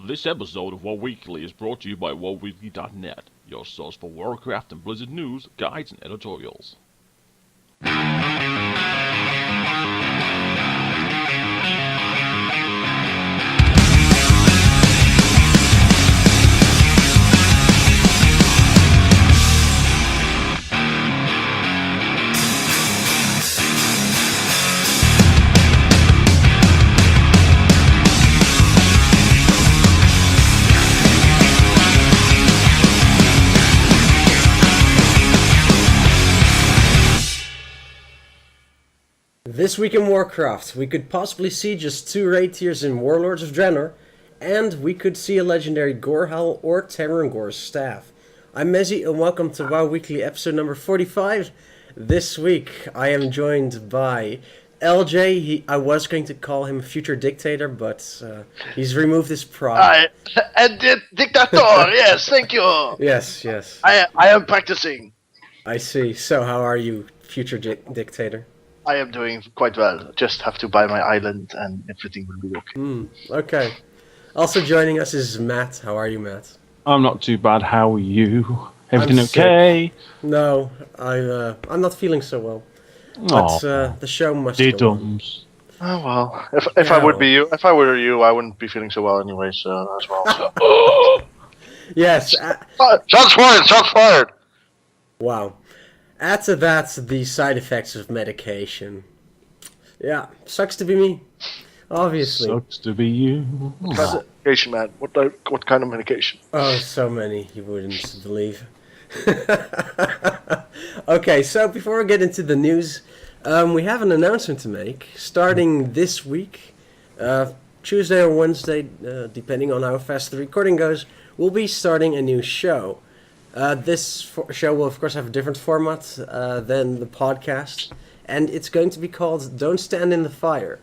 This episode of WoW Weekly is brought to you by WoWweekly.net, your source for Warcraft and Blizzard news, guides, and editorials. This week in Warcraft, we could possibly see just 2 raid tiers in Warlords of Draenor, and we could see a legendary Gorehowl or Terran Gore's staff. I'm Mezzy, and welcome to WoW Weekly episode number 45. This week, I am joined by LJ. I was going to call him Future Dictator, but he's removed his pride. Dictator, yes, thank you. Yes. I am practicing. I see. So, how are you, Future Dictator? I am doing quite well. Just have to buy my island and everything will be okay. Okay. Also joining us is Matt. How are you, Matt? I'm not too bad. How are you? Everything I'm okay? No, I'm not feeling so well. But the show must go on. Oh well. If I would be you, if I were you, I wouldn't be feeling so well anyway. So as well. So. Yes. Shots fired! Shots fired! Wow. Add to that the side effects of medication. Yeah, sucks to be me. Obviously. Sucks to be you. What kind of medication, man? What kind of medication? Oh, so many you wouldn't believe. Okay, so before we get into the news, we have an announcement to make. Starting this week, Tuesday or Wednesday, depending on how fast the recording goes, we'll be starting a new show. This show will, of course, have a different format than the podcast, and it's going to be called Don't Stand in the Fire.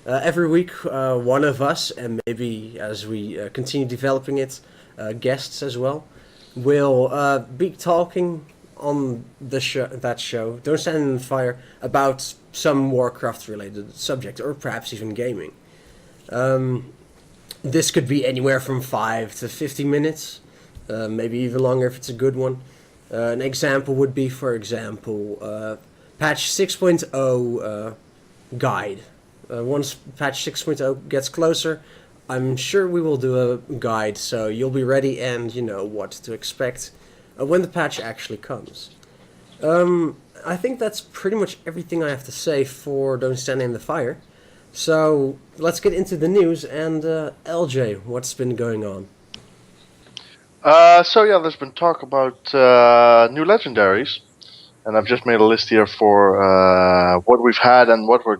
Every week, one of us, and maybe as we continue developing it, guests as well, will be talking on that show, Don't Stand in the Fire, about some Warcraft-related subject, or perhaps even gaming. This could be anywhere from 5 to 50 minutes. Maybe even longer if it's a good one. An example would be, for example, patch 6.0 guide. Once patch 6.0 gets closer, I'm sure we will do a guide, so you'll be ready and you know what to expect when the patch actually comes. I think that's pretty much everything I have to say for Don't Stand in the Fire. So let's get into the news, and LJ, what's been going on? There's been talk about new legendaries, and I've just made a list here for what we've had and what we're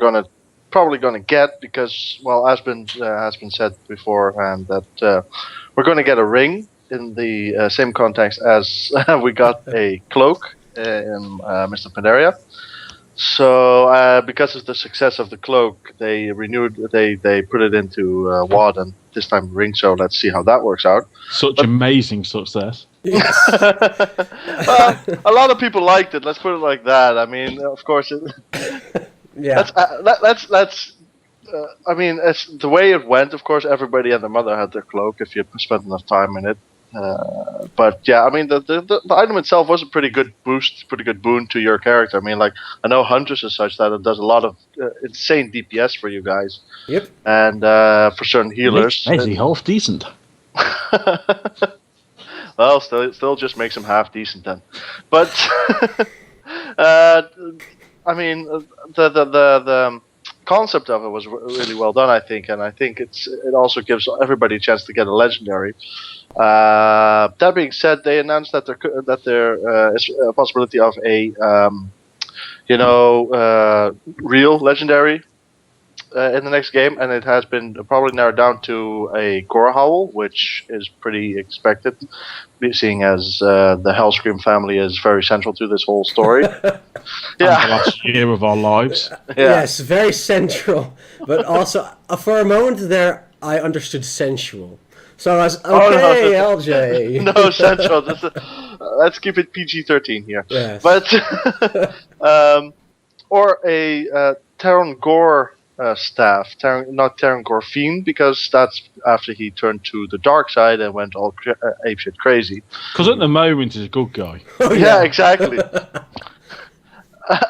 probably gonna get, because, well, as has been said before, and that we're gonna get a ring in the same context as we got a cloak in Mr. Pandaria. So because of the success of the cloak, they put it into WoD, and this time ring. So let's see how that works out. Amazing success. Yes. A lot of people liked it. Let's put it like that. I mean, of course, Yeah. Let's. I mean, it's the way it went. Of course, everybody and their mother had their cloak if you spent enough time in it. But yeah, I mean, the item itself was a pretty good boost, pretty good boon to your character. I mean, like, I know Hunters is such that it does a lot of insane DPS for you guys. Yep. And for certain healers. Maybe half decent. Well, still just makes him half decent then. But I mean, the concept of it was really well done, I think, and I think it also gives everybody a chance to get a legendary. That being said, they announced that there is a possibility of a real legendary in the next game, and it has been probably narrowed down to a Gorehowl, which is pretty expected, seeing as the Hellscream family is very central to this whole story. Yeah, the last year of our lives. Yeah. Yes, very central, but also for a moment there, I understood sensual. So I was okay, LJ. No, central. Let's keep it PG-13 here. Yes. But or a Terran Gore staff, not Terran Gorfine, because that's after he turned to the dark side and went all apeshit crazy. Because at the moment he's a good guy. Oh, Yeah, exactly.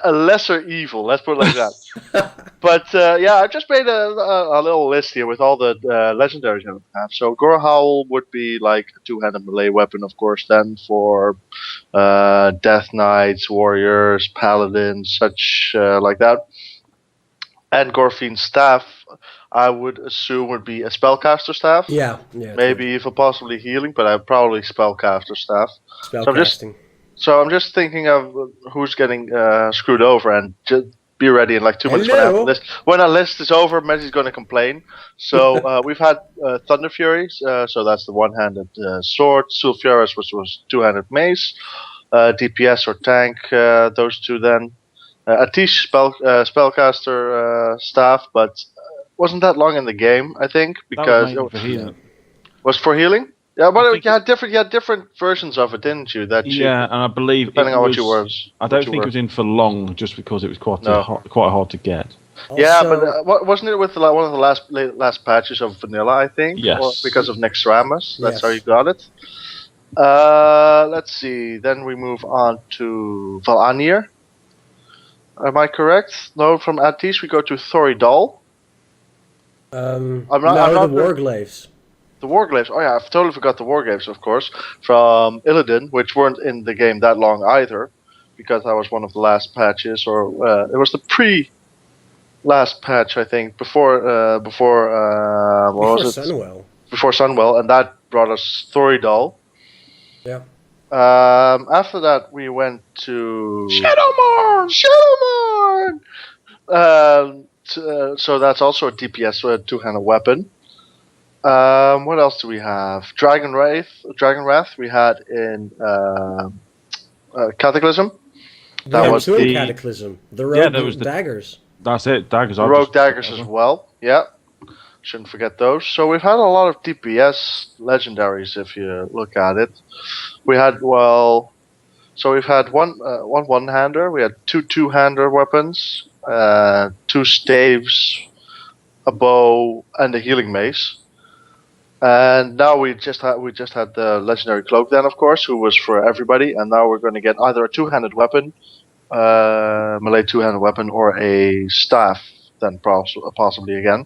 A lesser evil, let's put it like that. But yeah, I just made a little list here with all the legendaries I would have. So Gorehowl would be like a two-handed melee weapon, of course. Then for Death Knights, Warriors, Paladins, such like that. And Gorfine's staff, I would assume would be a spellcaster staff. Yeah. Maybe even possibly healing, but I'd probably spellcaster staff. Spellcasting. So I'm just thinking of who's getting screwed over, and just be ready in like 2 minutes Hello? when our list is over. Mezzy's going to complain. So we've had Thunder Furies, so that's the one-handed sword. Sulfuris, which was two-handed mace. DPS or tank, those two then. Atish spellcaster staff, but wasn't that long in the game, I think, because That was mainly for healing. was for healing. Yeah, but I think you had different versions of it, didn't you? Yeah, and I believe depending it on was, what you was. I don't think it was in for long, just because it was quite hard to get. Yeah, Also- but wasn't it with one of the last patches of Vanilla? I think. Yes. Or because of Nextramus, that's Yes. how you got it. Let's see. Then we move on to Valanir. Am I correct? No, from Atish we go to Thoridal. I'm not- no, I'm not the very- Warglaives. The Warglaives. Oh yeah, I've totally forgot the Warglaives, of course, from Illidan, which weren't in the game that long either, because that was one of the last patches, or it was the last patch, I think, before what was it? Sunwell. Before Sunwell, and that brought us Thoridal. Yeah. After that, we went to Shadowmourne! So that's also a DPS, so a two-handed weapon. What else do we have? Dragon Wrath we had in Cataclysm. That Yeah, was two in the Cataclysm. The rogue there was the- daggers. That's it, daggers. I Rogue just- Daggers as well. Yeah, shouldn't forget those. So we've had a lot of DPS legendaries if you look at it. We had so we've had one-hander. We had two-hander weapons, two staves, a bow, and a healing mace. And now we just had the legendary cloak then, of course, who was for everybody. And now we're going to get either a two-handed weapon, melee two-handed weapon, or a staff then possibly again.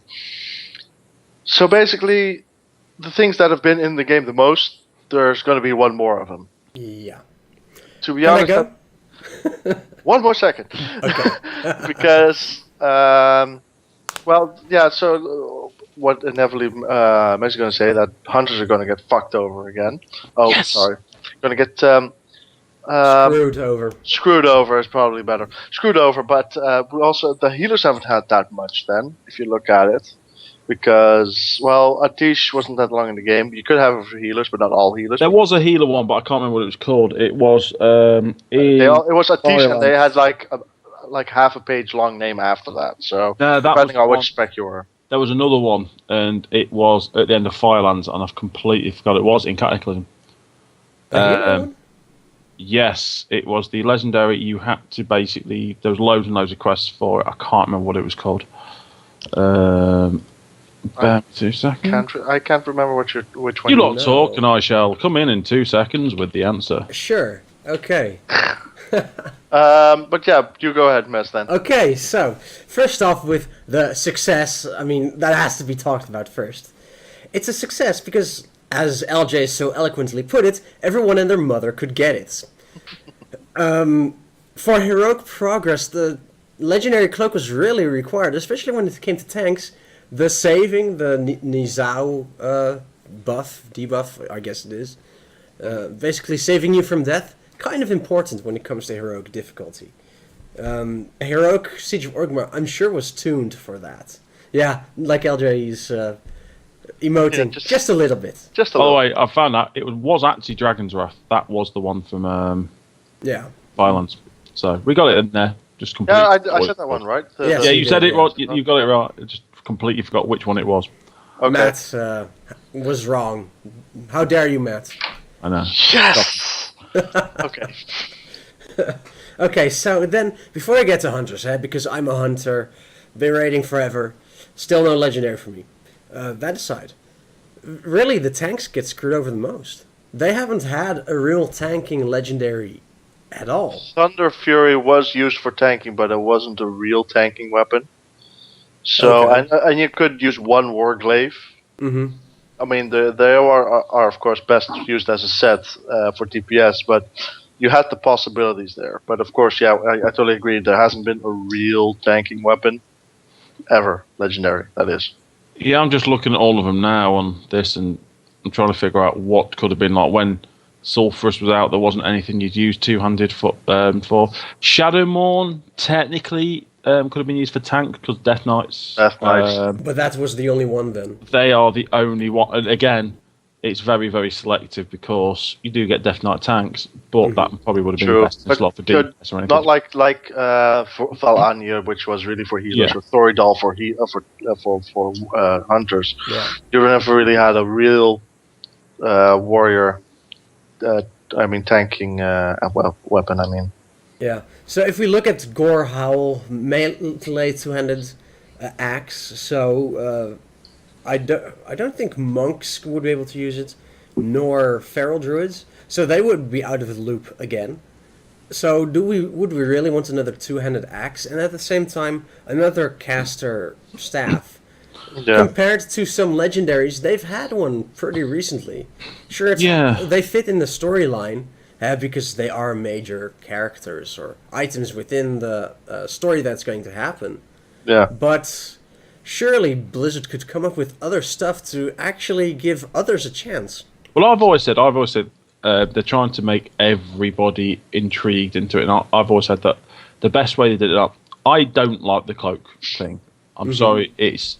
So basically, the things that have been in the game the most, there's going to be one more of them. Yeah. To be Can I honest, go? one more second. Okay. Because, well, yeah, so what inevitably Meg's going to say, that hunters are going to get fucked over again. Oh, Yes. sorry. Going to get Screwed over. screwed over is probably better. Screwed over, but we also, the healers haven't had that much then, if you look at it. Because, well, Atish wasn't that long in the game. You could have it for healers, but not all healers. There was a healer one, but I can't remember what it was called. It was It was Atish, and they Firelands. had like half a page long name after that. So No, that was depending on one. which spec you were. There was another one, and it was at the end of Firelands, and I've completely forgot it was in Cataclysm. Yes, it was the legendary. You had to basically. There was loads and loads of quests for it. I can't remember what it was called. Bear 2 seconds. I can't remember which one. You lot know. talk, and I shall come in 2 seconds with the answer. Sure. Okay. But yeah, you go ahead, Mess. Then. Okay, so first off with the success, I mean, that has to be talked about first. It's a success because, as LJ so eloquently put it, everyone and their mother could get it. For heroic progress, the legendary cloak was really required, especially when it came to tanks. The saving, the Nizao debuff, I guess it is, basically saving you from death, kind of important when it comes to heroic difficulty. Heroic Siege of Orgrimmar, I'm sure, was tuned for that. Yeah, like LJ's emoting, Yeah, just a little bit. Just a By the little. way, I found out it was actually Dragon's Wrath. That was the one from Yeah. Violence. So we got it in there. Just completely. Yeah, I said that one right. Yes. Yeah, you you said did, it right. yeah. You got it right. I just completely forgot which one it was. Okay. Matt was wrong. How dare you, Matt? I know. Yes. Okay. Okay, so then, before I get to Hunter's Head, because I'm a hunter, Been raiding forever. Still no legendary for me. That aside, really the tanks get screwed over the most. They haven't had a real tanking legendary at all. Thunder Fury was used for tanking, but it wasn't a real tanking weapon. So, Okay. and you could use one Warglaive. Mm-hmm. I mean, they are of course best used as a set for TPS, but you had the possibilities there. But of course, yeah, I totally agree. There hasn't been a real tanking weapon ever, legendary. That is. Yeah, I'm just looking at all of them now on this, and I'm trying to figure out what could have been like when Sulphurus was out. There wasn't anything you'd use two-handed for. Shadowmourn technically could have been used for tank because Death Knights. Death Knights. But that was the only one then. They are the only one. And again, it's very, very selective because you do get Death Knight tanks, but that probably would have been True. the best in But slot for could- DPS or anything. Not like for Valanya, which was really for healers, Yeah. or Thoridal for hunters. Yeah. You never really had a real warrior. Tanking weapon. I mean, Yeah. So if we look at Gore Howl, melee two-handed axe, so I don't think monks would be able to use it, nor feral druids. So they would be out of the loop again. So would we really want another two-handed axe and at the same time another caster staff? yeah. Compared to some legendaries, they've had one pretty recently. Sure, they fit in the storyline because they are major characters or items within the story that's going to happen. Yeah. But surely Blizzard could come up with other stuff to actually give others a chance. Well, I've always said they're trying to make everybody intrigued into it. And I've always said that the best way they did it up. I don't like the cloak thing. I'm sorry, it's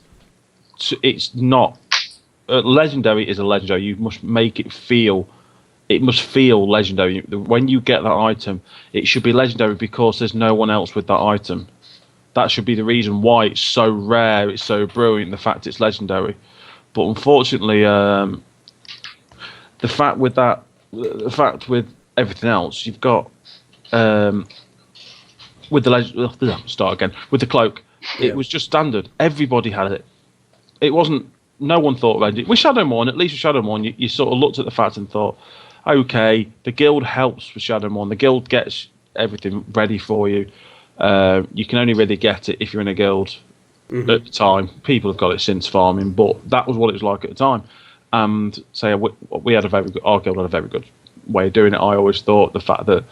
not. Legendary is a legendary. You must make it feel. It must feel legendary. When you get that item, it should be legendary because there's no one else with that item. That should be the reason why it's so rare, it's so brilliant, the fact it's legendary. But unfortunately, the fact with everything else, you've got with the start again with the cloak. Yeah. It was just standard. Everybody had it. It wasn't. No one thought about it. With Shadowmourn, at least with Shadowmourn, you sort of looked at the fact and thought, okay, the guild helps with Shadowmourn. The guild gets everything ready for you. You can only really get it if you're in a guild at the time. People have got it since farming, but that was what it was like at the time. And we had our guild had a very good way of doing it. I always thought the fact that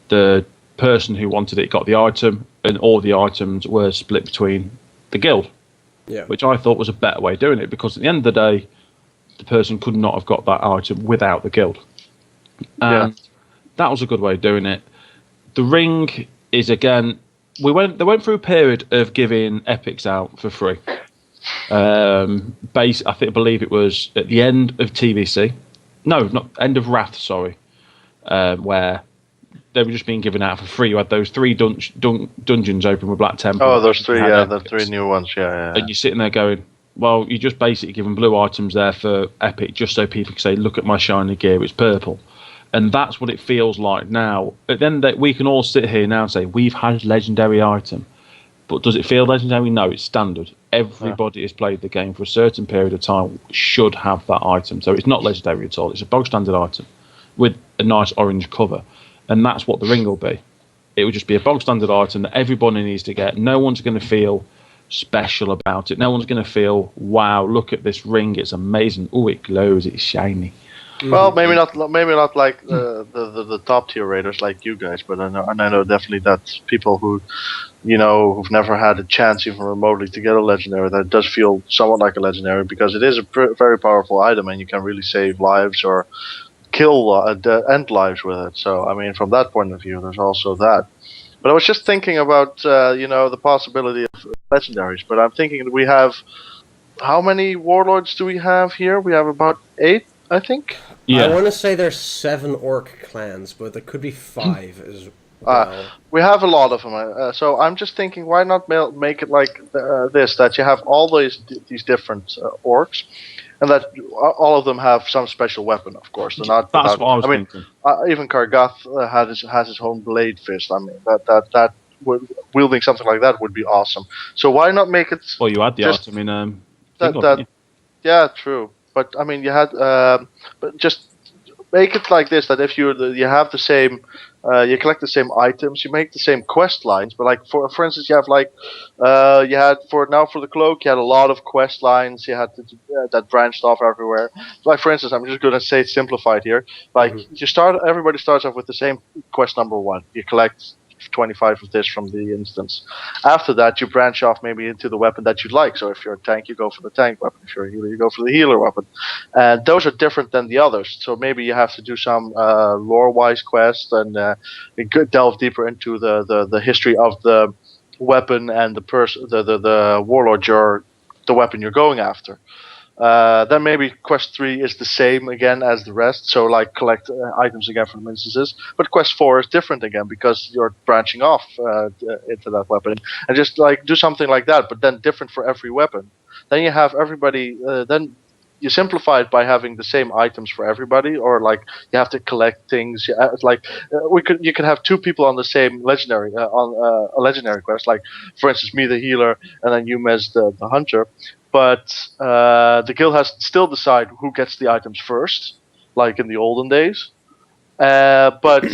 the person who wanted it got the item, and all the items were split between the guild. Yeah. Which I thought was a better way of doing it, because at the end of the day, the person could not have got that item without the guild. And that was a good way of doing it. The ring is, again, they went through a period of giving epics out for free. I believe it was at the end of TVC. No, not end of Wrath, sorry. Where they were just being given out for free. You had those 3 dungeons open with Black Temple. Oh, those 3, the epics. 3 new ones, yeah. And you're sitting there going, well, you're just basically giving blue items there for epic, just so people can say, look at my shiny gear, it's purple. And that's what it feels like now. At the end of the day, we can all sit here now and say, we've had a legendary item. But does it feel legendary? No, it's standard. Everybody who's played the game for a certain period of time should have that item. So it's not legendary at all. It's a bog standard item with a nice orange cover. And that's what the ring will be. It will just be a bog standard item that everybody needs to get. No one's going to feel special about it. No one's going to feel, wow, look at this ring. It's amazing. Oh, it glows. It's shiny. Well, maybe not like the top tier raiders like you guys, but I know definitely that people who've never had a chance even remotely to get a legendary, that does feel somewhat like a legendary, because it is a very powerful item and you can really save lives or kill end lives with it. So I mean, from that point of view, there's also that. But I was just thinking about the possibility of legendaries. But I'm thinking that we have, how many warlords do we have here? We have about 8, I think. Yeah. I want to say there's 7 orc clans, but there could be 5 as well. We have a lot of them. So I'm just thinking, why not make it like this, that you have all these different orcs, and that all of them have some special weapon, of course. They're not. That's what I was thinking. Even Kargath has his own blade fist. I mean, that wielding something like that would be awesome. So why not make it Well, you had the just item in that Thingor, that didn't yeah, true. But I mean, you had but just make it like this: that if you have the same, you collect the same items, you make the same quest lines. But like for instance, you have like you had for the cloak, you had a lot of quest lines. You had that branched off everywhere. Like for instance, I'm just gonna say simplified here. Like everybody starts off with the same quest number one. You collect 25 of this from the instance. After that, you branch off maybe into the weapon that you like. So if you're a tank, you go for the tank weapon. If you're a healer, you go for the healer weapon. And those are different than the others. So maybe you have to do some lore-wise quest and you could delve deeper into the history of the weapon and the warlord the weapon you're going after. Then maybe quest 3 is the same again as the rest, so like collect items again from instances. But quest 4 is different again because you're branching off into that weapon, and just like do something like that, but then different for every weapon. Then you have everybody. Then you simplify it by having the same items for everybody, or like you have to collect things. You could have two people on the same legendary on a legendary quest, like for instance me the healer, and then you Mez the hunter. But the guild has to still decide who gets the items first, like in the olden days. But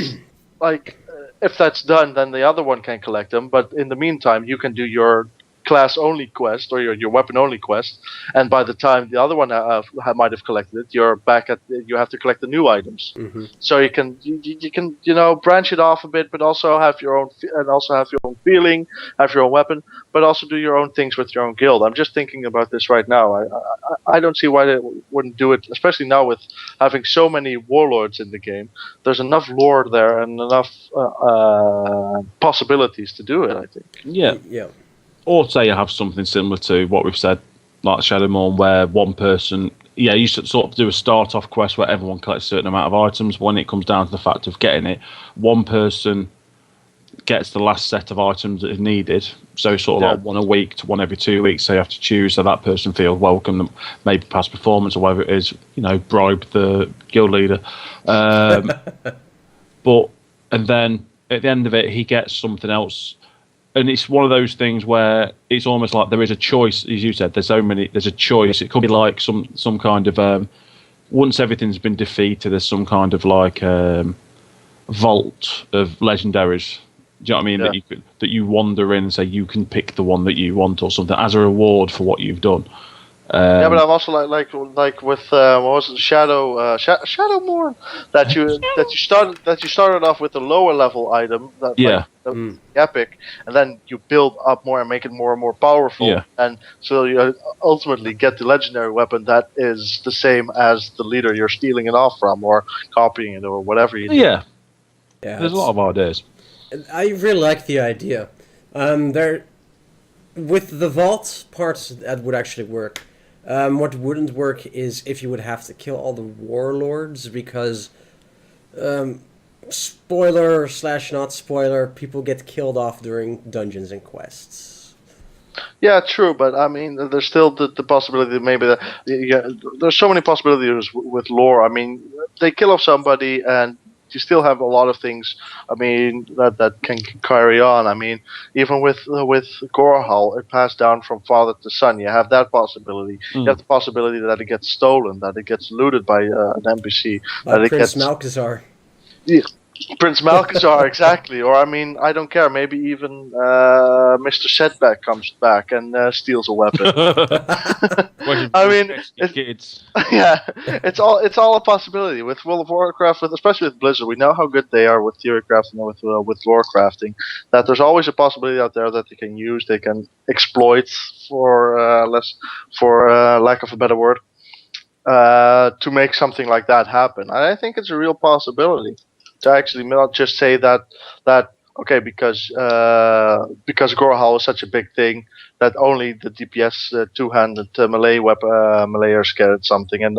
like if that's done, then the other one can collect them. But in the meantime, you can do your class only quest or your weapon only quest, and by the time the other one might have collected it, you're back at you have to collect the new items. So you can branch it off a bit, but also have your own feeling, have your own weapon, but also do your own things with your own guild. I'm just thinking about this right now. I don't see why they wouldn't do it, especially now with having so many warlords in the game. There's enough lore there and enough possibilities to do it, I think. Yeah. Or say you have something similar to what we've said, like Shadowmourne, where one person, you should sort of do a start-off quest where everyone collects a certain amount of items. When it comes down to the fact of getting it, one person gets the last set of items that is needed. So sort of like one a week to one every 2 weeks. So you have to choose so that person feels welcome, maybe past performance or whatever it is, bribe the guild leader. And then at the end of it, he gets something else. And it's one of those things where it's almost like there is a choice, as you said. There's a choice. It could be like some kind of once everything's been defeated, there's some kind of like vault of legendaries. Do you know what I mean? Yeah. That you wander in and say you can pick the one that you want or something as a reward for what you've done. Yeah, but I'm also like with what was it, Shadowmourne, that you started off with a lower level item epic, and then you build up more and make it more and more powerful, and so you ultimately get the legendary weapon that is the same as the leader you're stealing it off from or copying it or whatever you do. Yeah, there's a lot of ideas. I really like the idea. With the vault parts, that would actually work. What wouldn't work is if you would have to kill all the warlords, because spoiler / not spoiler, people get killed off during dungeons and quests. Yeah, true, but I mean, there's still the possibility that maybe there's so many possibilities with lore. I mean, they kill off somebody and you still have a lot of things. I mean, that can carry on. I mean, even with Gorhal, it passed down from father to son. You have that possibility. You have the possibility that it gets stolen, that it gets looted by an NPC, like Prince Malchezaar. Yeah, Prince Malchezaar, exactly. Or I mean, I don't care. Maybe even Mr. Setback comes back and steals a weapon. I mean, it's all a possibility with World of Warcraft, especially with Blizzard. We know how good they are with theory crafting and with lore crafting. That there's always a possibility out there that they can use, they can exploit for lack of a better word, to make something like that happen. And I think it's a real possibility to actually not just say that okay, because Gorhal is such a big thing that only the DPS two-handed melee melayers get something, and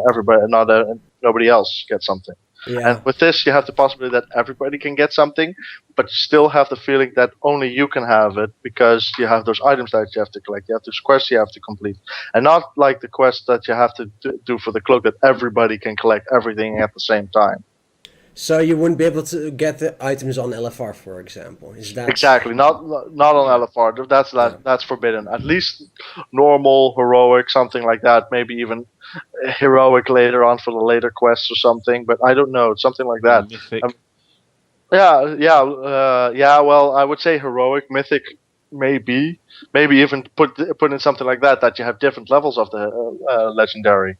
nobody else gets something. Yeah. And with this, you have the possibility that everybody can get something, but you still have the feeling that only you can have it because you have those items that you have to collect, you have those quests you have to complete, and not like the quest that you have to do for the cloak that everybody can collect everything at the same time. So you wouldn't be able to get the items on LFR, for example. Is that Exactly, not on LFR. That's forbidden. At least normal, heroic, something like that. Maybe even heroic later on for the later quests or something. But I don't know, something like that. Mythic. Yeah. Well, I would say heroic, mythic, maybe even put in something like that you have different levels of the legendary.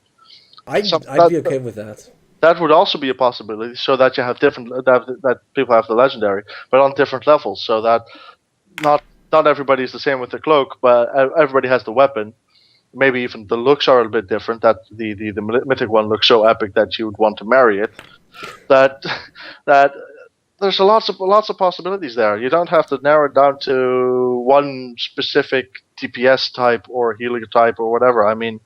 I'd be okay with that. That would also be a possibility, so that you have different that people have the legendary, but on different levels, so that not everybody is the same with the cloak, but everybody has the weapon. Maybe even the looks are a bit different. That the mythic one looks so epic that you would want to marry it. That that there's lots of possibilities there. You don't have to narrow it down to one specific DPS type or healer type or whatever. I mean,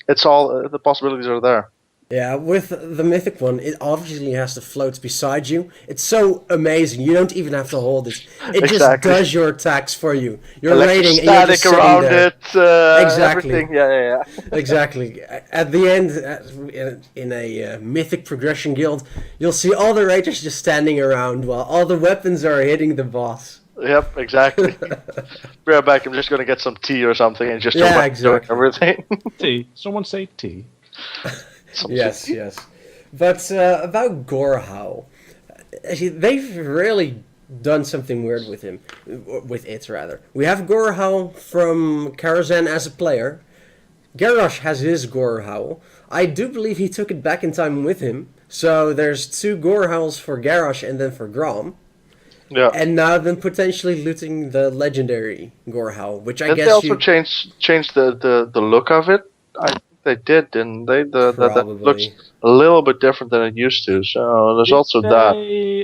it's all the possibilities are there. Yeah, with the mythic one, it obviously has to float beside you. It's so amazing. You don't even have to hold it. It just Exactly. does your attacks for you. You're raiding and you're Electrostatic just sitting around there. it. Exactly. Everything. Yeah. Exactly. At the end, in a mythic progression guild, you'll see all the raiders just standing around while all the weapons are hitting the boss. Yep, exactly. Be right back. I'm just gonna get some tea or something and just Yeah, doing exactly. everything. Tea. Someone say tea. Yes. But about Gorhau, they've really done something weird with him, with it rather. We have Gorhau from Karazhan as a player. Garrosh has his Gorhau. I do believe he took it back in time with him. So there's 2 Gorhauls for Garrosh and then for Grom. Yeah. And now then potentially looting the legendary Gorhau, which I Did guess they also you change the look of it? I think they did, didn't they? That looks probably. a little bit different than it used to. So there's also that.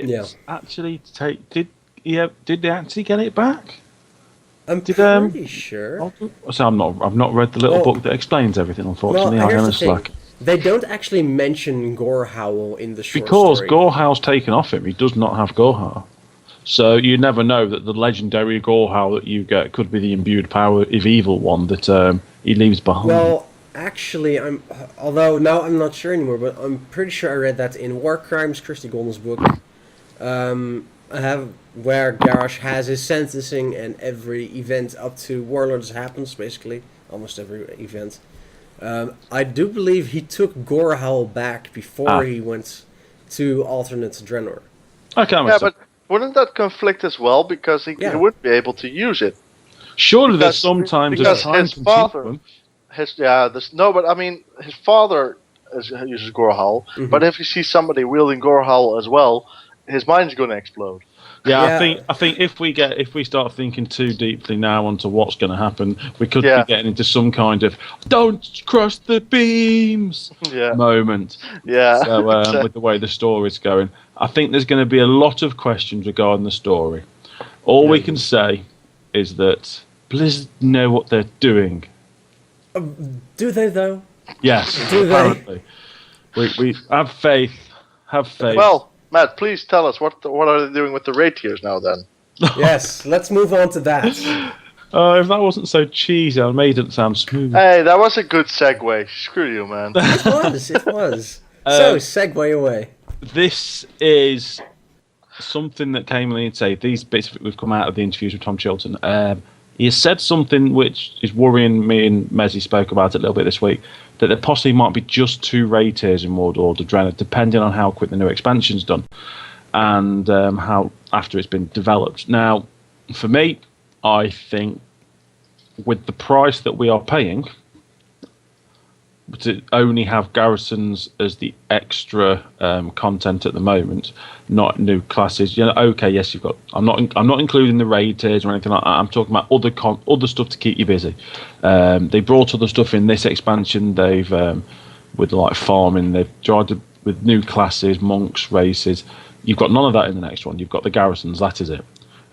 Yeah. Actually take did they actually get it back? I'm Did, pretty sure. So I've not read the little Well- book that explains everything. Unfortunately, I here's am the a thing. slack. They don't actually mention Gorehowl in the short Because story. Gorehow's taken off him, he does not have Gorehow. So you never know that the legendary Gorehow that you get could be the imbued power of evil one that he leaves behind. Well, actually, although now I'm not sure anymore, but I'm pretty sure I read that in War Crimes, Christy Golden's book. I have where Garrosh has his sentencing and every event up to Warlords happens, basically almost every event. I do believe he took Gorehowl back before he went to alternate Draenor. Okay, Yeah, but wouldn't that conflict as well? Because he Yeah. wouldn't be able to use it. surely there's because- sometimes because a time his father- continuum. But I mean, his father uses Gorehowl, but if he sees somebody wielding Gorehowl as well, his mind's going to explode. Yeah, Yeah. I think if we start thinking too deeply now onto what's going to happen, we could Yeah. be getting into some kind of "don't cross the beams" Yeah, moment. yeah. So with the way the story's going, I think there's going to be a lot of questions regarding the story. All we can say is that Blizzard know what they're doing. Do they though? Yes, Do they? apparently. We have faith. Have faith. Well, Matt, please tell us what are they doing with the raid tiers now? Then Yes, let's move on to that. if that wasn't so cheesy, I made it sound smooth. hey, that was a good segue. Screw you, man. It was. So, segue away. This is something that came in and say these bits of it we've come out of the interviews with Tom Chilton. He has said something which is worrying me, and Mezzy spoke about it a little bit this week, that there possibly might be just 2 raid tiers in World Order Draenor, depending on how quick the new expansion's done and how after it's been developed. Now, for me, I think with the price that we are paying, to only have garrisons as the extra content at the moment, not new classes. You know, okay, yes, you've got. I'm not including the raid tiers or anything like that. I'm talking about other stuff to keep you busy. They brought other stuff in this expansion. They've with like farming. They've tried to, with new classes, monks, races. You've got none of that in the next one. You've got the garrisons. That is it.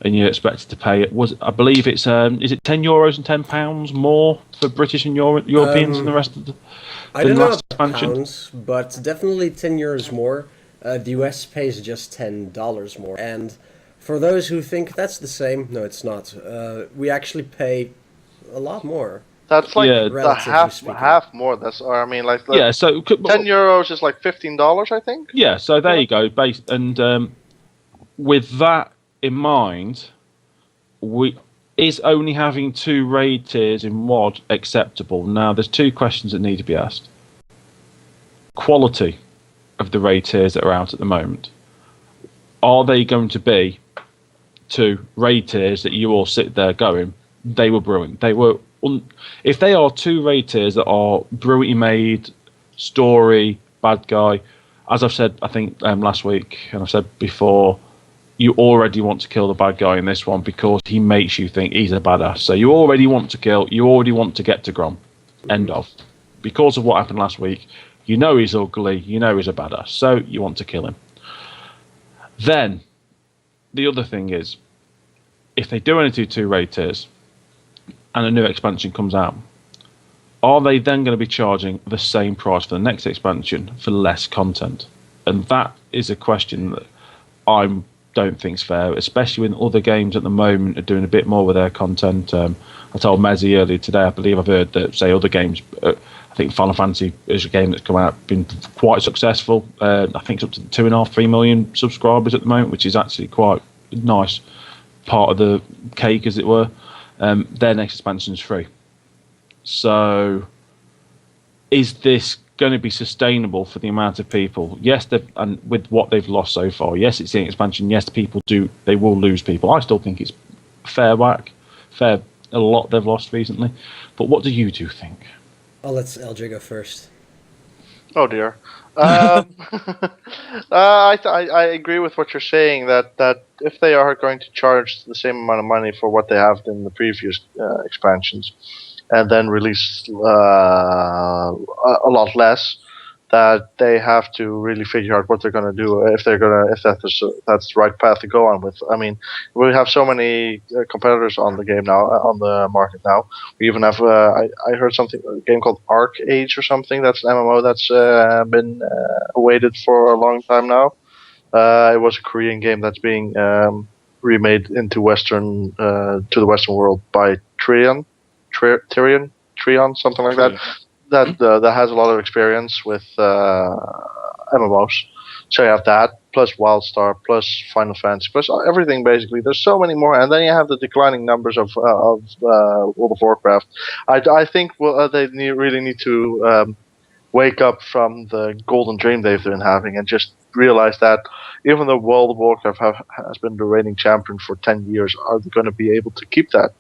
And you're expected to pay it. I believe it's is it €10 and £10 more for British and Europeans and the rest of the. I don't know about expansion. pounds, but definitely €10 more. The US pays just $10 more. And for those who think that's the same, no, it's not. We actually pay a lot more. That's like Yeah. the Relatively speaking. half more. That's or I mean like Yeah, so €10 is like $15, I think. yeah, so there you go. With that in mind, is only having 2 raid tiers in WoD acceptable? Now, there's 2 questions that need to be asked. Quality of the raid tiers that are out at the moment. Are they going to be 2 raid tiers that you all sit there going, they were brilliant. They were. If they are 2 raid tiers that are brilliantly made, story, bad guy, as I've said, I think last week, and I've said before, you already want to kill the bad guy in this one because he makes you think he's a badass. So you already want to kill, you already want to get to Grom. End of. Because of what happened last week, you know he's ugly, you know he's a badass, so you want to kill him. Then, the other thing is, if they do only do 2 raid tiers, and a new expansion comes out, are they then going to be charging the same price for the next expansion for less content? And that is a question that I don't think is fair, especially when other games at the moment are doing a bit more with their content. I told Mezzy earlier today, I believe I've heard that, say, other games, I think Final Fantasy is a game that's come out, been quite successful. I think it's up to 2.5, 3 million subscribers at the moment, which is actually quite a nice part of the cake, as it were. Their next expansion is free. So, is this going to be sustainable for the amount of people? Yes, and with what they've lost so far, yes, it's the expansion. Yes, they will lose people. I still think it's fair whack, a lot they've lost recently. But what do you two think? I'll let LJ go first. Oh dear. I agree with what you're saying that if they are going to charge the same amount of money for what they have in the previous expansions, and then release a lot less, that they have to really figure out what they're going to do if that's the right path to go on with. I mean, we have so many competitors on the game now, on the market now. We even have I heard a game called Arc Age or something. That's an MMO that's been awaited for a long time now. It was a Korean game that's being remade into to the Western world by Trion, something like that. That has a lot of experience with MMOs. So you have that, plus WildStar, plus Final Fantasy, plus everything basically. There's so many more, and then you have the declining numbers of World of Warcraft. I think they really need to wake up from the golden dream they've been having and just realize that even though World of Warcraft has been the reigning champion for 10 years, are they going to be able to keep that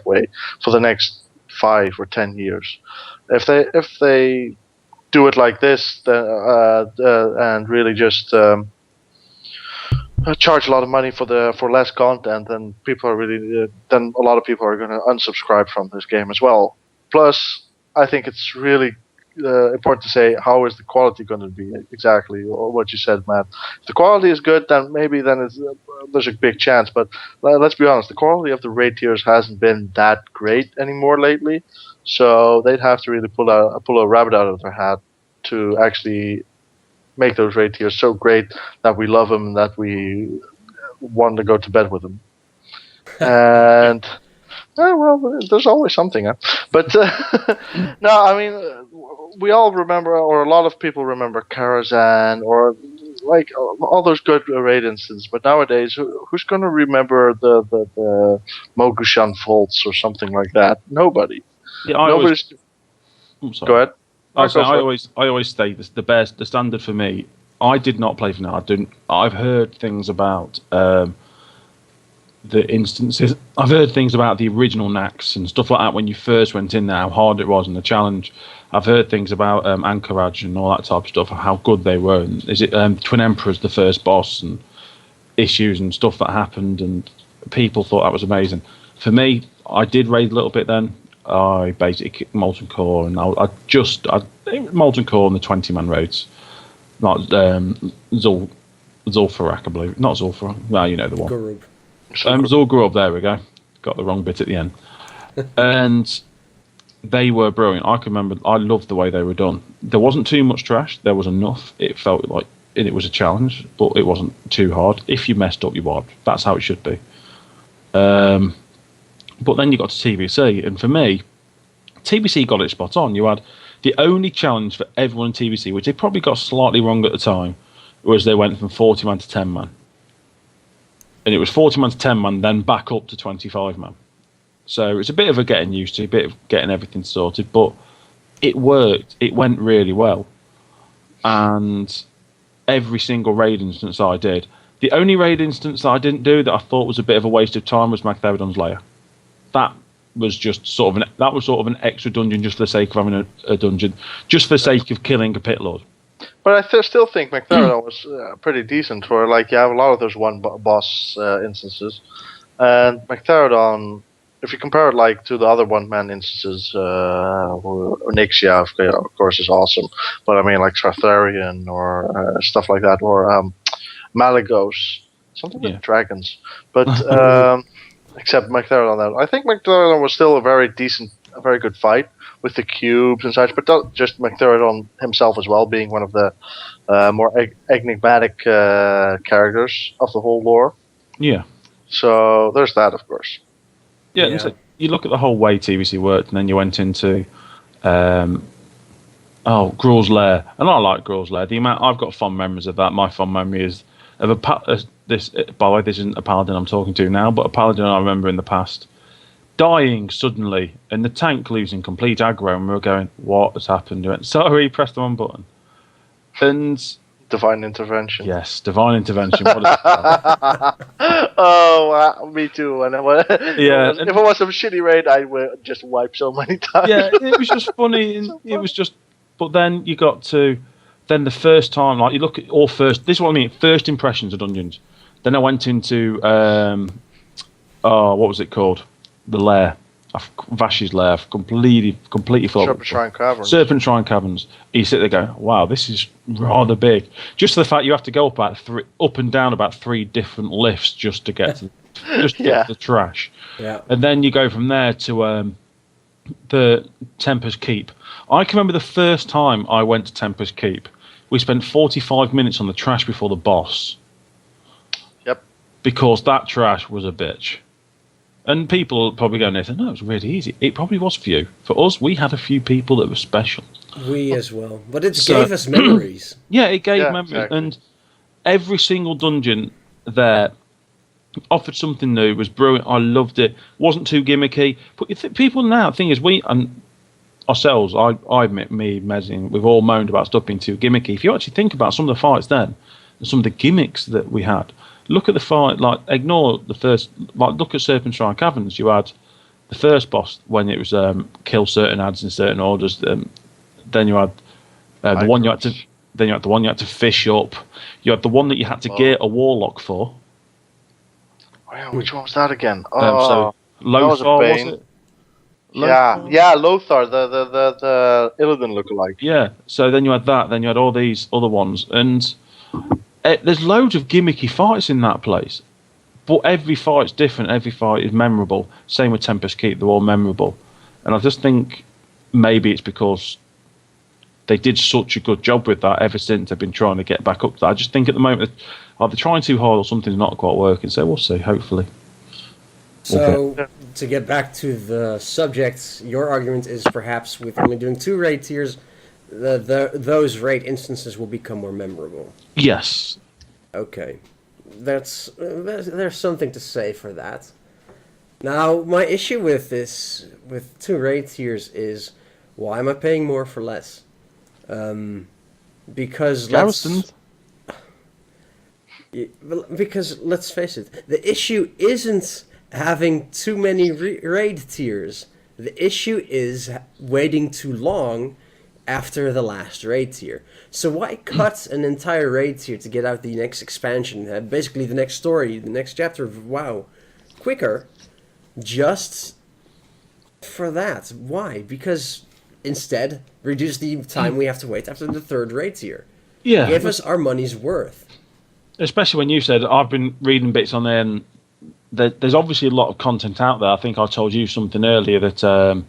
way for the next 5 or 10 years? If they do it like this, and really just charge a lot of money for less content, then then a lot of people are going to unsubscribe from this game as well. Plus, I think it's really important to say, how is the quality going to be exactly, or what you said, Matt. If the quality is good, then maybe there's a big chance. But let's be honest, the quality of the raid tiers hasn't been that great anymore lately. So they'd have to really pull a rabbit out of their hat to actually make those raid tiers so great that we love them and that we want to go to bed with them. And well, there's always something, huh? But no, I mean, we all remember, or a lot of people remember Karazhan, or like all those good raid instances. But nowadays, who's going to remember the Mogushan Vaults or something like that? Nobody. Yeah, Nobody's. Go ahead. I always say this, the standard for me. I did not play for now. I've heard things about the instances. I've heard things about the original Nax and stuff like that when you first went in there, how hard it was and the challenge. I've heard things about Anchorage and all that type of stuff, how good they were. And is it Twin Emperor's the first boss and issues and stuff that happened, and people thought that was amazing. For me, I did raid a little bit then. I basically kicked Molten Core, and I Molten Core and the 20-man raids. Not Zul'Farrak, I believe. Not Zul'Farrak. Well, you know the one. Gurub. Zul'Gurub, there we go. Got the wrong bit at the end. And they were brilliant. I can remember, I loved the way they were done. There wasn't too much trash. There was enough. It felt like it was a challenge, but it wasn't too hard. If you messed up, you won. That's how it should be. But then you got to TVC, and for me, TBC got it spot on. You had the only challenge for everyone in TBC, which they probably got slightly wrong at the time, was they went from 40 man to 10 man. And it was 40 man to 10 man, then back up to 25 man. So it's a bit of a getting used to, a bit of getting everything sorted, but it worked. It went really well. And every single raid instance I did, the only raid instance that I didn't do that I thought was a bit of a waste of time was Magtheridon's Lair. That was just sort of an extra dungeon just for the sake of having a dungeon, just for the sake of killing a pit lord. But I still think Magtheridon was pretty decent for, like, you have a lot of those boss instances. And Magtheridon, if you compare it, like, to the other one-man instances, Onyxia, of course, is awesome. But, I mean, like, Sartharian or stuff like that, or Malagos, something with dragons. But, except Magtheridon, I think Magtheridon was still a very good fight with the cubes and such, but not just Magtheridon himself as well, being one of the more enigmatic characters of the whole lore. Yeah. So there's that, of course. Yeah, yeah. So you look at the whole way TBC worked, and then you went into Gruul's Lair, and I like Gruul's Lair. I've got fond memories of that. My fond memory is of this. By the way, this isn't a paladin I'm talking to now, but a paladin I remember in the past dying suddenly, and the tank losing complete aggro, and we were going, "What has happened?" He went, "Sorry, press the wrong button." And divine intervention. Yes, divine intervention. What is me too. And if it was some shitty raid, I would just wipe so many times. Yeah, it was just funny. And it was just. But then you got to, then the first time, like you look at all first. This is what I mean. First impressions of dungeons. Then I went into what was it called? The lair. Vash's lair. Completely full. Serpent Shrine Caverns. Serpent Shrine Caverns. You sit there going, wow, this is rather big. Just the fact you have to go up and down about 3 different lifts just to get to the trash. Yeah. And then you go from there to the Tempest Keep. I can remember the first time I went to Tempest Keep. We spent 45 minutes on the trash before the boss. Yep. Because that trash was a bitch. And people are probably going there saying, no, it was really easy. It probably was for you. For us, we had a few people that were special. We as well. But it gave us memories. Yeah, it gave memories. Exactly. And every single dungeon there offered something new, was brilliant. I loved it. Wasn't too gimmicky. But people now, the thing is, we, and ourselves, I admit, me, Mezzing, we've all moaned about stuff being too gimmicky. If you actually think about some of the fights then, and some of the gimmicks that we had, look at the fight, like, ignore the first, like, look at Serpent Shrine Caverns. You had the first boss when it was kill certain ads in certain orders. Then you had the one you had to, then you had the one you had to fish up. You had the one that you had to get a warlock for. Oh, yeah, which one was that again? So Lothar, was it? Yeah, Lothar, the Illidan lookalike. Yeah, so then you had that, then you had all these other ones, and there's loads of gimmicky fights in that place, but every fight's different, every fight is memorable. Same with Tempest Keep, they're all memorable. And I just think maybe it's because they did such a good job with that ever since they've been trying to get back up to that. I just think at the moment either trying too hard or something's not quite working, so we'll see, hopefully. So, to get back to the subject, your argument is perhaps with only doing 2 raid tiers, those raid instances will become more memorable. Yes. Okay. There's something to say for that. Now, my issue with this, with 2 raid tiers let's face it, the issue isn't having too many raid tiers. The issue is waiting too long after the last raid tier. So why cut an entire raid tier to get out the next expansion, basically the next story, the next chapter of WoW, quicker, just for that? Why? Because instead, reduce the time we have to wait after the 3rd raid tier. Yeah. Give us our money's worth. Especially when you said, I've been reading bits on there, and there's obviously a lot of content out there. I think I told you something earlier that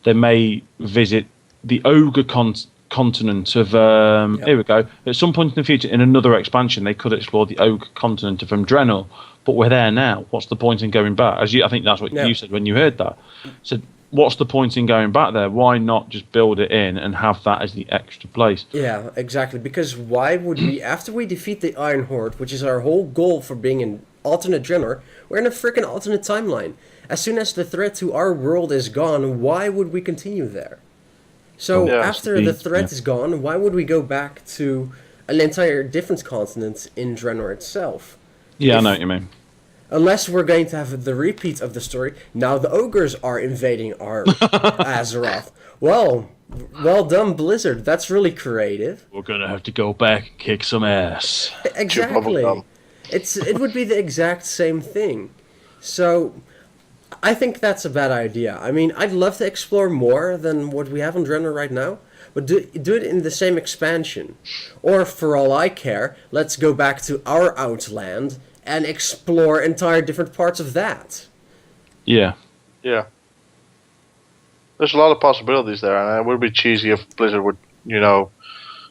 they may visit the ogre continent of here we go. At some point in the future, in another expansion, they could explore the ogre continent of Drenor, but we're there now. What's the point in going back? I think that's what you said when you heard that. So what's the point in going back there? Why not just build it in and have that as the extra place? Yeah, exactly. Because why would we, after we defeat the Iron Horde, which is our whole goal for being an alternate genre, we're in a freaking alternate timeline. As soon as the threat to our world is gone, why would we continue there? So Yeah. after the threat is gone, why would we go back to an entire different continent in Draenor itself? Yeah, I If- know what you mean. Unless we're going to have the repeat of the story. Now the ogres are invading our Azeroth. Well done, Blizzard. That's really creative. We're gonna have to go back and kick some ass. Exactly. bubblegum. It would be the exact same thing. So I think that's a bad idea. I mean, I'd love to explore more than what we have on Draenor right now, but do it in the same expansion. Or for all I care, let's go back to our Outland and explore entire different parts of that. Yeah. Yeah. There's a lot of possibilities there, and it would be cheesy if Blizzard would,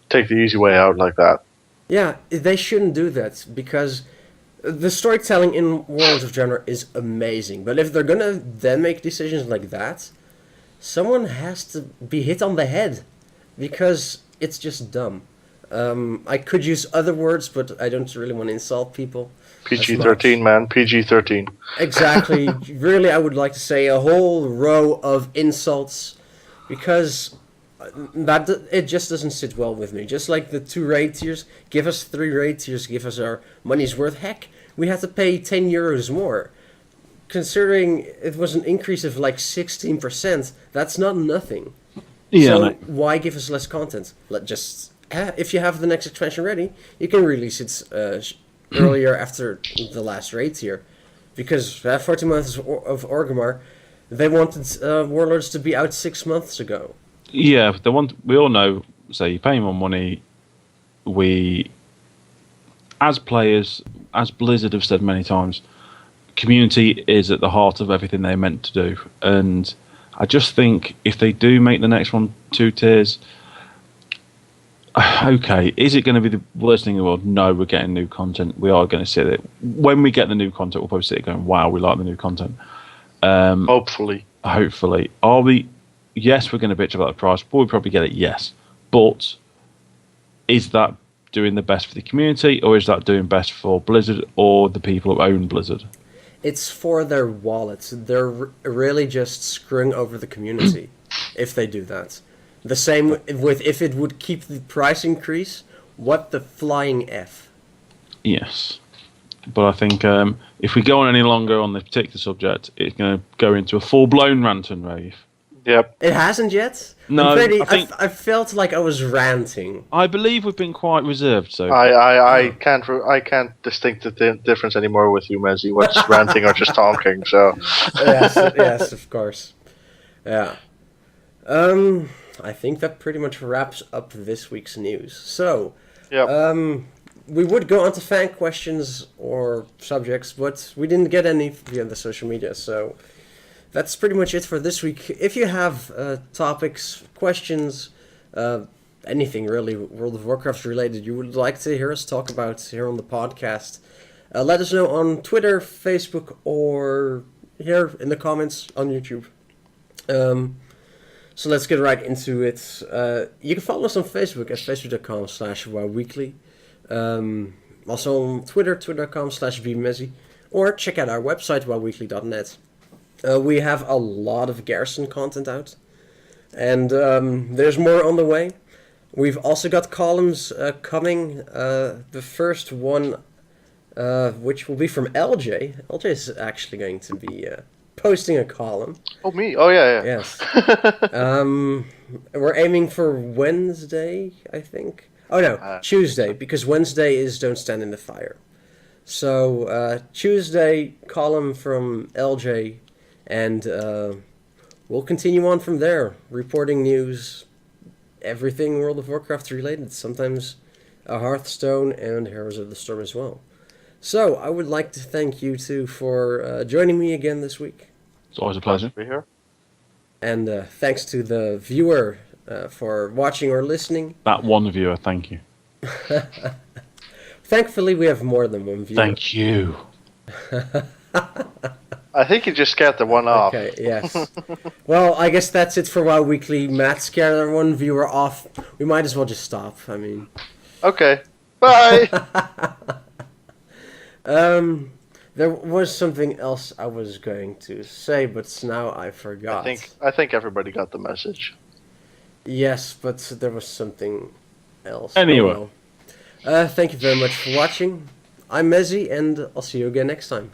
take the easy way out like that. Yeah, they shouldn't do that because the storytelling in Worlds of Draenor is amazing. But if they're gonna then make decisions like that, someone has to be hit on the head because it's just dumb. I could use other words, but I don't really want to insult people. PG-13, man. PG-13. Exactly. Really, I would like to say a whole row of insults because it just doesn't sit well with me. Just like the 2 raid tiers, give us 3 raid tiers, give us our money's worth. Heck, we had to pay 10 euros more. Considering it was an increase of like 16%, that's not nothing. Yeah. So no. why give us less content? If you have the next expansion ready, you can release it earlier after the last raid tier. Because 40 months of Orgrimmar, they wanted Warlords to be out 6 months ago. Yeah, we all know, say you pay more money, as players, as Blizzard have said many times, community is at the heart of everything they're meant to do. And I just think if they do make the next one 2 tiers, okay, is it going to be the worst thing in the world? No, we're getting new content. We are going to sit it. When we get the new content, we'll probably sit there going, wow, we like the new content. Hopefully. Are we... Yes, we're going to bitch about the price. Will we probably get it? Yes. But is that doing the best for the community, or is that doing best for Blizzard or the people who own Blizzard? It's for their wallets. They're really just screwing over the community if they do that. The same with if it would keep the price increase. What the flying F? Yes. But I think if we go on any longer on this particular subject, it's going to go into a full-blown rant and rave. Yep. It hasn't yet. No, I felt like I was ranting. I believe we've been quite reserved, so... I can't distinct the difference anymore with you, Mezzy. What's ranting or just talking? So yes, of course. Yeah. I think that pretty much wraps up this week's news. So, yeah. we would go on to fan questions or subjects, but we didn't get any via the social media, so that's pretty much it for this week. If you have topics, questions, anything really World of Warcraft related you would like to hear us talk about here on the podcast, let us know on Twitter, Facebook, or here in the comments on YouTube. So let's get right into it. You can follow us on Facebook at facebook.com/WoWweekly. Also on Twitter, twitter.com/bmezzy. Or check out our website, wowweekly.net. We have a lot of Garrison content out. And there's more on the way. We've also got columns coming. The first one, which will be from LJ. LJ is actually going to be posting a column. Oh, me? Oh, yeah. Yes. We're aiming for Wednesday, I think. Oh, no, Tuesday, because Wednesday is Don't Stand in the Fire. So, Tuesday, column from LJ, and we'll continue on from there, reporting news, everything World of Warcraft related, sometimes Hearthstone and Heroes of the Storm as well. So, I would like to thank you two for joining me again this week. It's always a pleasure. To be here. And thanks to the viewer for watching or listening. That one viewer, thank you. Thankfully, we have more than one viewer. Thank you. I think you just scared the one off. Okay, yes. Well, I guess that's it for WoW Weekly. Matt scared everyone, viewer off. We might as well just stop. I mean... Okay. Bye! There was something else I was going to say, but now I forgot. I think everybody got the message. Yes, but there was something else. Anyway. Oh, well. Thank you very much for watching. I'm Mezzy, and I'll see you again next time.